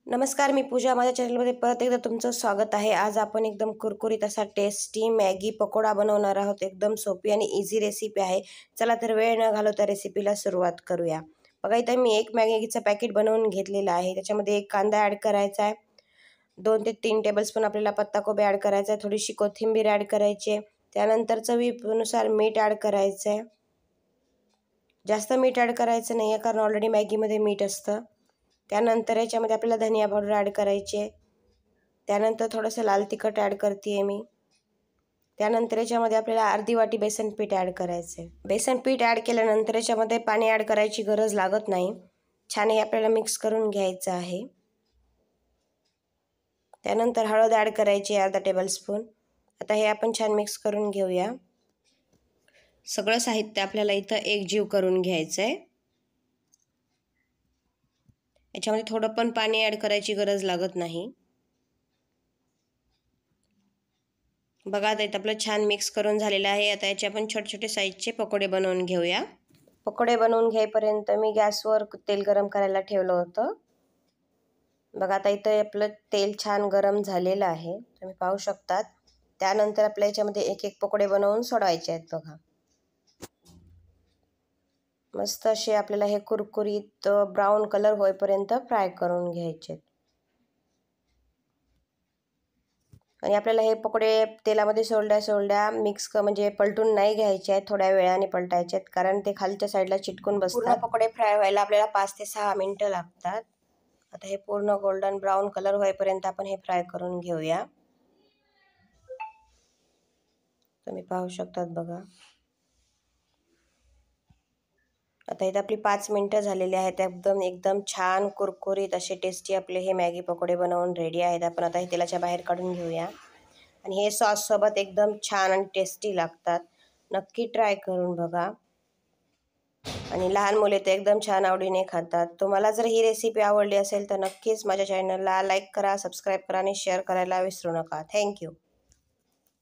नमस्कार, मी पूजा. माझ्या चॅनलमध्ये परत एकदा तुमचं स्वागत आहे. आज आपण एकदम कुरकुरीत असा टेस्टी मॅगी पकोडा बनवणार आहोत. एकदम सोपी आणि इझी रेसिपी आहे. चला तर वेळ न घालवता रेसिपीला सुरुवात करूया. बघा, इथं मी एक मॅगीचं पॅकेट बनवून घेतलेलं आहे. त्याच्यामध्ये एक कांदा ॲड करायचा आहे, 2 ते 3 टेबलस्पून आपल्याला पत्ताकोबी ॲड करायचा आहे, थोडीशी कोथिंबीर ॲड करायची आहे. त्यानंतर चवीनुसार मीठ ॲड करायचं आहे. जास्त मीठ ॲड करायचं नाही आहे, कारण ऑलरेडी मॅगीमध्ये मीठ असतं. त्यानंतर याच्यामध्ये आपल्याला धनिया पावडर ॲड करायची आहे. त्यानंतर थोडंसं लाल तिखट ॲड करते आहे मी. त्यानंतर याच्यामध्ये आपल्याला अर्धी वाटी बेसन पीठ ॲड करायचं आहे. बेसन पीठ ॲड केल्यानंतर याच्यामध्ये पाणी ॲड करायची गरज लागत नाही. छान हे आपल्याला मिक्स करून घ्यायचं आहे. त्यानंतर हळद ॲड करायची अर्धा टेबलस्पून. आता हे आपण छान मिक्स करून घेऊया. सगळं साहित्य आपल्याला इथं एकजीव करून घ्यायचं आहे. याच्यामध्ये थोडं पण पाणी ॲड करायची गरज लागत नाही. बघा, आता इथं आपलं छान मिक्स करून झालेलं आहे. आता याचे आपण छोटे छोटे साईजचे पकोडे बनवून घेऊया. पकोडे बनवून घेईपर्यंत मी गॅसवर तेल गरम करायला ठेवलं होतं. बघा, आता इथं आपलं तेल छान गरम झालेलं आहे, तुम्ही पाहू शकतात. त्यानंतर आपल्या याच्यामध्ये एक एक पकोडे बनवून सोडवायचे आहेत. बघा, मस्त असे आपल्याला हे कुरकुरीत ब्राऊन कलर होईपर्यंत फ्राय करून घ्यायचे आहेत. आणि आपल्याला हे पकोडे तेलामध्ये सोडल्या मिक्स म्हणजे पलटून नाही घ्यायचे आहेत, थोड्या वेळाने पलटायचे आहेत, कारण ते खालच्या साईडला चिटकून बसतात. पूर्ण पकोडे फ्राय व्हायला आपल्याला 5 ते 6 मिनटं लागतात. आता हे पूर्ण गोल्डन ब्राऊन कलर होईपर्यंत आपण हे फ्राय करून घेऊया. तुम्ही पाहू शकतात. बघा, आता इथं आपली 5 मिनटं झालेली आहेत. एकदम छान कुरकुरीत असे टेस्टी आपले हे मॅगी पकोडे बनवून रेडी आहेत. आपण आता हे तेलाच्या बाहेर काढून घेऊया. आणि हे सॉससोबत एकदम छान आणि टेस्टी लागतात. नक्की ट्राय करून बघा. आणि लहान मुले तर एकदम छान आवडीने खातात. तुम्हाला जर ही रेसिपी आवडली असेल तर नक्कीच माझ्या चॅनलला लाईक करा, सबस्क्राईब करा आणि शेअर करायला विसरू नका. थँक्यू.